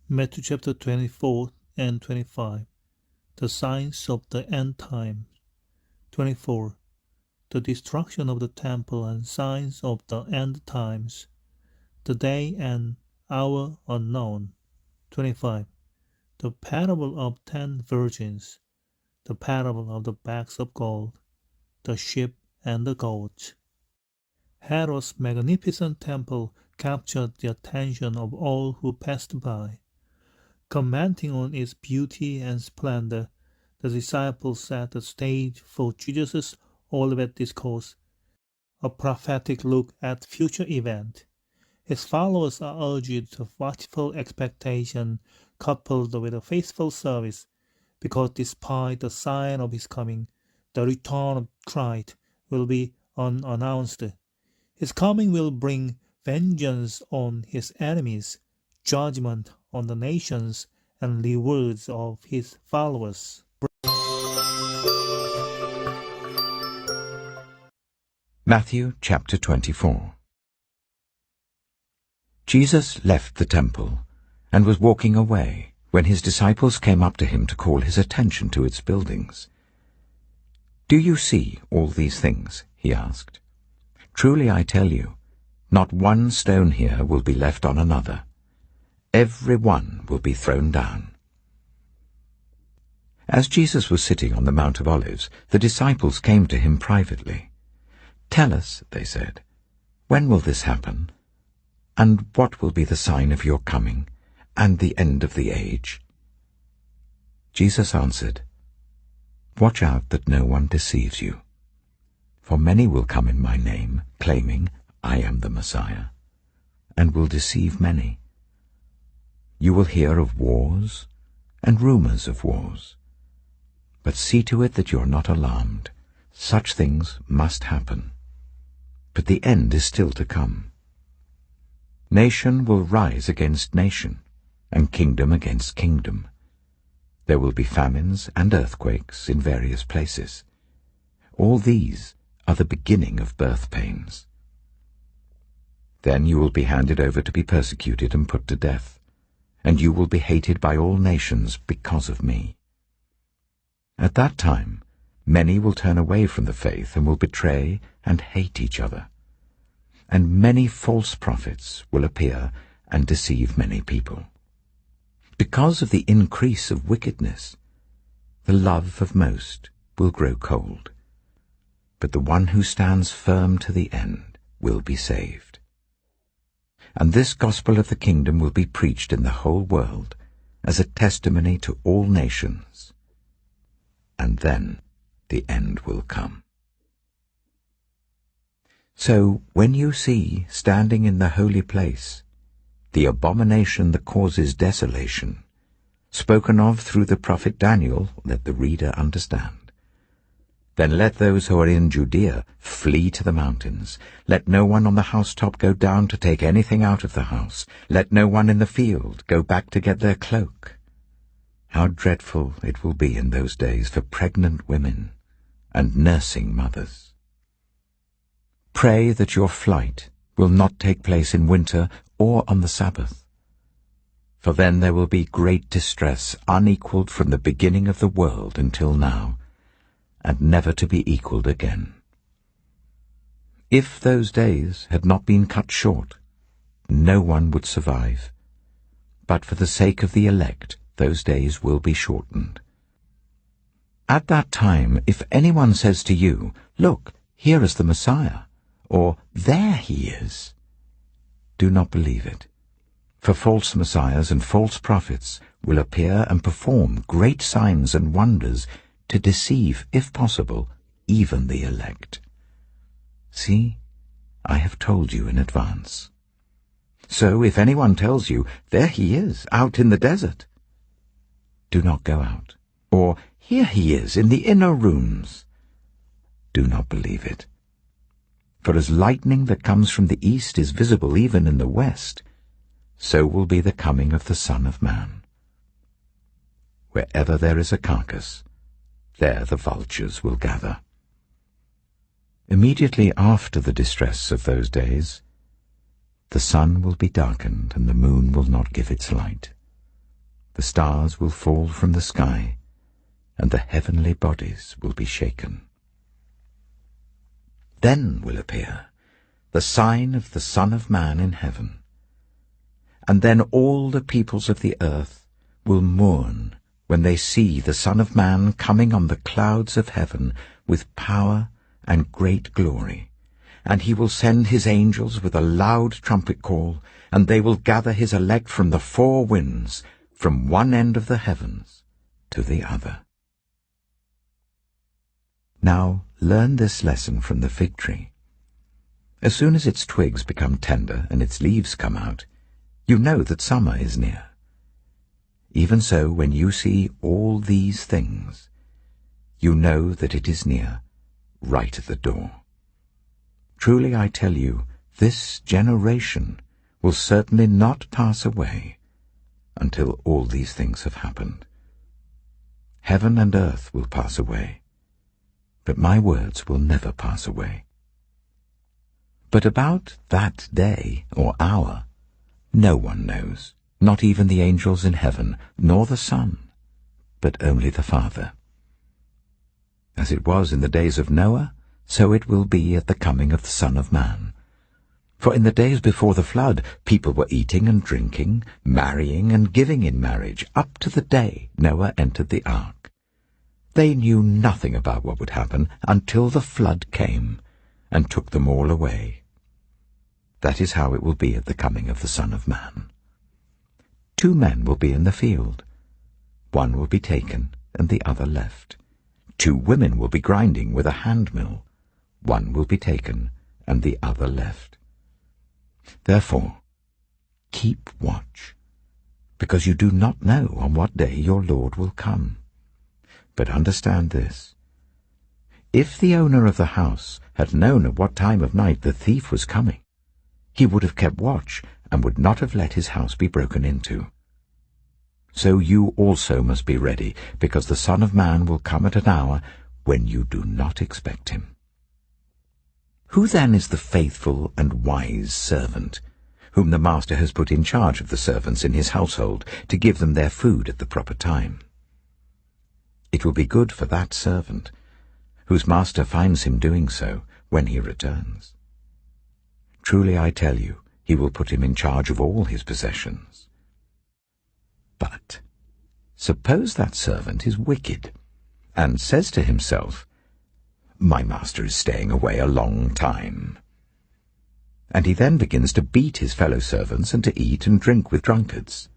Matthew chapter 24 and 25. The signs of the end time. 24. The destruction of the temple and signs of the end times. The day and hour unknown. 25. The parable of 10 virgins. The parable of the bags of gold. The sheep and the goats. Herod's magnificent temple captured the attention of all who passed by. Commenting on its beauty and splendor, the disciples set the stage for Jesus' Olivet Discourse, a prophetic look at future events. His followers are urged to watchful expectation coupled with a faithful service, because despite the sign of his coming, the return of Christ will be unannounced. His coming will bring vengeance on his enemies, judgment on the nations, and rewards of his followers. Matthew chapter 24. Jesus left the temple and was walking away when his disciples came up to him to call his attention to its buildings. "Do you see all these things?" he asked. "Truly I tell you, not one stone here will be left on another. Every one will be thrown down." As Jesus was sitting on the Mount of Olives, the disciples came to him privately. "Tell us," they said, "when will this happen? And what will be the sign of your coming and the end of the age?" Jesus answered, "Watch out that no one deceives you. For many will come in my name, claiming, 'I am the Messiah,' and will deceive many. You will hear of wars and rumors of wars. But see to it that you are not alarmed. Such things must happen. But the end is still to come. Nation will rise against nation, and kingdom against kingdom. There will be famines and earthquakes in various places. All these are the beginning of birth pains. Then you will be handed over to be persecuted and put to death, and you will be hated by all nations because of me. At that time, many will turn away from the faith and will betray and hate each other. And many false prophets will appear and deceive many people. Because of the increase of wickedness, the love of most will grow cold. But the one who stands firm to the end will be saved. And this gospel of the kingdom will be preached in the whole world as a testimony to all nations. And then the end will come. So when you see, standing in the holy place, the abomination that causes desolation, spoken of through the prophet Daniel, let the reader understand. Then let those who are in Judea flee to the mountains. Let no one on the housetop go down to take anything out of the house. Let no one in the field go back to get their cloak. How dreadful it will be in those days for pregnant women and nursing mothers. Pray that your flight will not take place in winter or on the Sabbath, for then there will be great distress unequaled from the beginning of the world until now, and never to be equaled again. If those days had not been cut short, no one would survive, but for the sake of the elect those days will be shortened. At that time, if anyone says to you, 'Look, here is the Messiah,' or 'There he is,' do not believe it. For false messiahs and false prophets will appear and perform great signs and wonders to deceive, if possible, even the elect. See, I have told you in advance. So if anyone tells you, 'There he is, out in the desert,' do not go out. Or, 'Here he is in the inner rooms,' do not believe it. For as lightning that comes from the east is visible even in the west, so will be the coming of the Son of Man. Wherever there is a carcass, there the vultures will gather." Immediately after the distress of those days, the sun will be darkened and the moon will not give its light, The stars will fall from the sky, and the heavenly bodies will be shaken. Then will appear the sign of the Son of Man in heaven. And then all the peoples of the earth will mourn when they see the Son of Man coming on the clouds of heaven with power and great glory. And he will send his angels with a loud trumpet call, and they will gather his elect from the four winds, from one end of the heavens to the other. Now learn this lesson from the fig tree. As soon as its twigs become tender and its leaves come out, you know that summer is near. Even so, when you see all these things, you know that it is near, right at the door. Truly I tell you, this generation will certainly not pass away until all these things have happened. Heaven and earth will pass away, but my words will never pass away. But about that day or hour, no one knows, not even the angels in heaven, nor the Son, but only the Father. As it was in the days of Noah, so it will be at the coming of the Son of Man. For in the days before the flood, people were eating and drinking, marrying and giving in marriage, up to the day Noah entered the ark. They knew nothing about what would happen until the flood came and took them all away. That is how it will be at the coming of the Son of Man. 2 men will be in the field. One will be taken and the other left. 2 women will be grinding with a handmill. One will be taken and the other left. Therefore, keep watch, because you do not know on what day your Lord will come. But understand this: if the owner of the house had known at what time of night the thief was coming, he would have kept watch and would not have let his house be broken into. So you also must be ready, because the Son of Man will come at an hour when you do not expect him. Who then is the faithful and wise servant, whom the master has put in charge of the servants in his household to give them their food at the proper time? It will be good for that servant, whose master finds him doing so when he returns. Truly I tell you, he will put him in charge of all his possessions. But suppose that servant is wicked, and says to himself, "My master is staying away a long time." And he then begins to beat his fellow servants and to eat and drink with drunkards.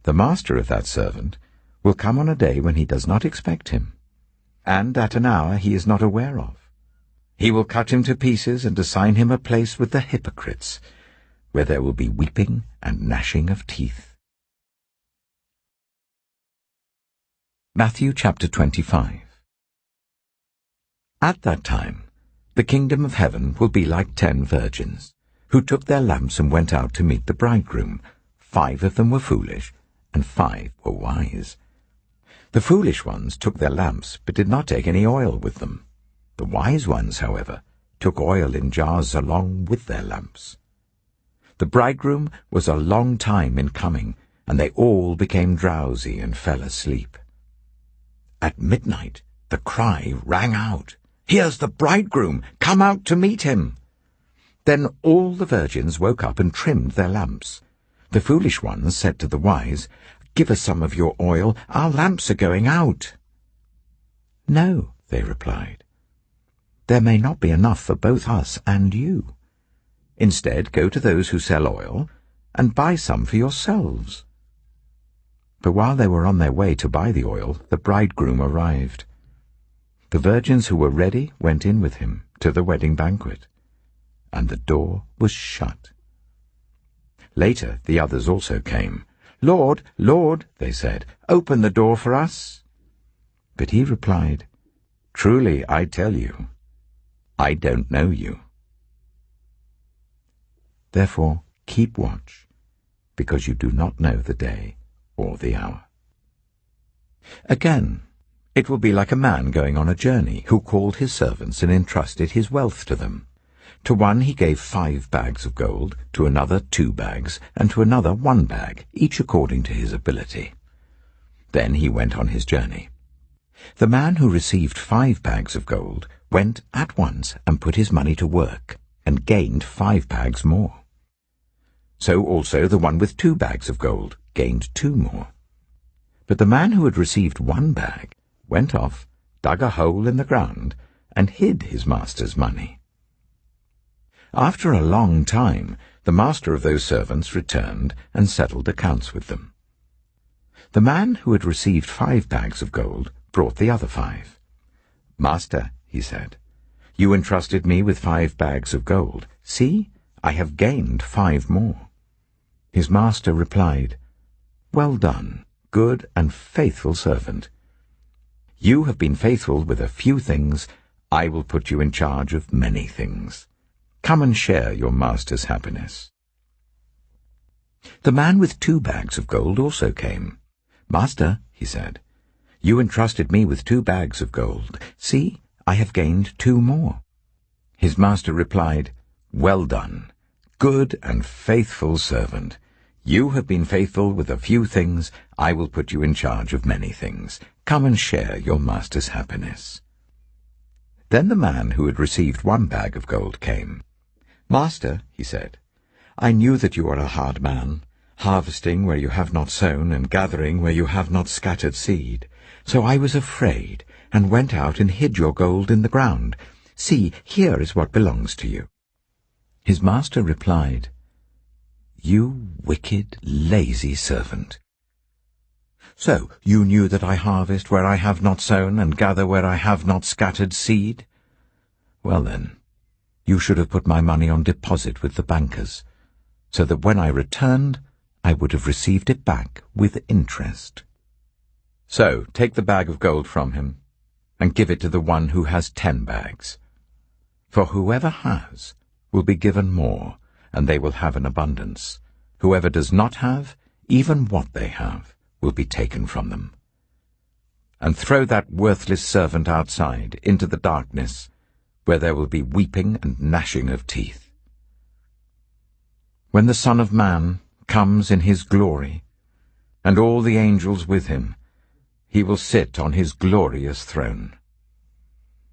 The master of that servant will come on a day when he does not expect him, and at an hour he is not aware of. He will cut him to pieces and assign him a place with the hypocrites, where there will be weeping and gnashing of teeth. Matthew chapter 25. At that time, the kingdom of heaven will be like 10 virgins, who took their lamps and went out to meet the bridegroom. 5 of them were foolish, and 5 were wise. The foolish ones took their lamps, but did not take any oil with them. The wise ones, however, took oil in jars along with their lamps. The bridegroom was a long time in coming, and they all became drowsy and fell asleep. At midnight the cry rang out, "Here's the bridegroom! Come out to meet him!" Then all the virgins woke up and trimmed their lamps. The foolish ones said to the wise, "Give us some of your oil, our lamps are going out." "No," they replied, "there may not be enough for both us and you. Instead, go to those who sell oil and buy some for yourselves." But while they were on their way to buy the oil, the bridegroom arrived. The virgins who were ready went in with him to the wedding banquet, and the door was shut. Later the others also came. "Lord, Lord," they said, "open the door for us." But he replied, "Truly I tell you, I don't know you. Therefore keep watch, because you do not know the day or the hour." Again, it will be like a man going on a journey, who called his servants and entrusted his wealth to them. To one he gave 5 bags of gold, to another 2 bags, and to another 1 bag, each according to his ability. Then he went on his journey. The man who received 5 bags of gold went at once and put his money to work, and gained 5 bags more. So also the one with 2 bags of gold gained 2 more. But the man who had received 1 bag went off, dug a hole in the ground, and hid his master's money. After a long time, the master of those servants returned and settled accounts with them. The man who had received 5 bags of gold brought the other 5. "Master," he said, "you entrusted me with 5 bags of gold. See, I have gained 5 more." His master replied, "Well done, good and faithful servant. You have been faithful with a few things. I will put you in charge of many things. Come and share your master's happiness." The man with 2 bags of gold also came. "Master," he said, "you entrusted me with 2 bags of gold. See, I have gained 2 more." His master replied, "Well done, good and faithful servant. You have been faithful with a few things. I will put you in charge of many things. Come and share your master's happiness." Then the man who had received 1 bag of gold came. "Master," he said, "I knew that you are a hard man, harvesting where you have not sown and gathering where you have not scattered seed. So I was afraid and went out and hid your gold in the ground. See, here is what belongs to you." His master replied, "You wicked, lazy servant. So you knew that I harvest where I have not sown and gather where I have not scattered seed? Well then, you should have put my money on deposit with the bankers, so that when I returned, I would have received it back with interest. So take the bag of gold from him, and give it to the one who has 10 bags. For whoever has will be given more, and they will have an abundance. Whoever does not have, even what they have, will be taken from them. And throw that worthless servant outside, into the darkness, where there will be weeping and gnashing of teeth. When the Son of Man comes in his glory, and all the angels with him, he will sit on his glorious throne.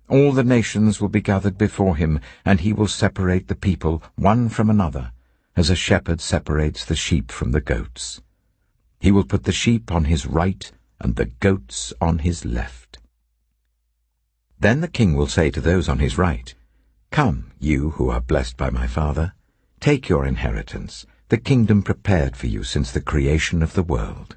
All the nations will be gathered before him, and he will separate the people one from another, as a shepherd separates the sheep from the goats. He will put the sheep on his right and the goats on his left. Then the king will say to those on his right, "Come, you who are blessed by my Father, take your inheritance, the kingdom prepared for you since the creation of the world.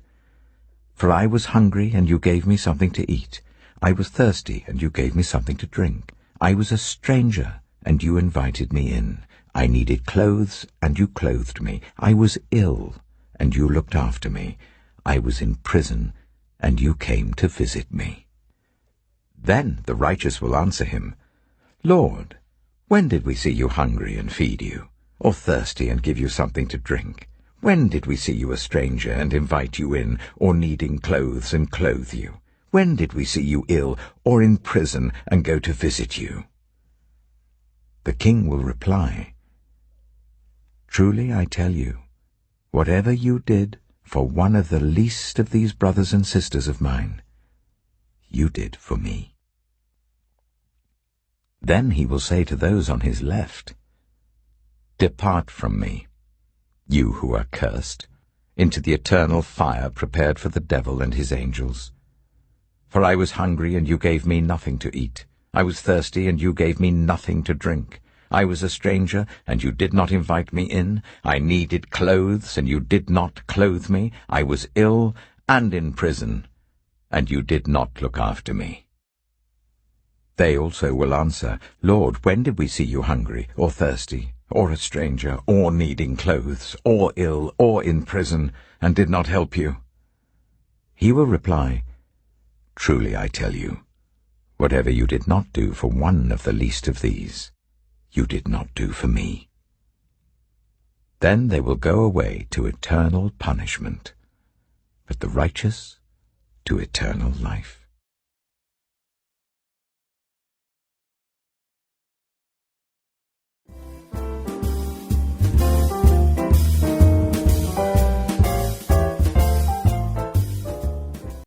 For I was hungry, and you gave me something to eat. I was thirsty, and you gave me something to drink. I was a stranger, and you invited me in. I needed clothes, and you clothed me. I was ill, and you looked after me. I was in prison, and you came to visit me." Then the righteous will answer him, "Lord, when did we see you hungry and feed you, or thirsty and give you something to drink? When did we see you a stranger and invite you in, or needing clothes and clothe you? When did we see you ill or in prison and go to visit you?" The king will reply, "Truly I tell you, whatever you did for one of the least of these brothers and sisters of mine, you did for me." Then he will say to those on his left, "Depart from me, you who are cursed, into the eternal fire prepared for the devil and his angels. For I was hungry, and you gave me nothing to eat. I was thirsty, and you gave me nothing to drink. I was a stranger, and you did not invite me in. I needed clothes, and you did not clothe me. I was ill and in prison, and you did not look after me." They also will answer, "Lord, when did we see you hungry, or thirsty, or a stranger, or needing clothes, or ill, or in prison, and did not help you?" He will reply, "Truly I tell you, whatever you did not do for one of the least of these, you did not do for me." Then they will go away to eternal punishment, but the righteous to eternal life.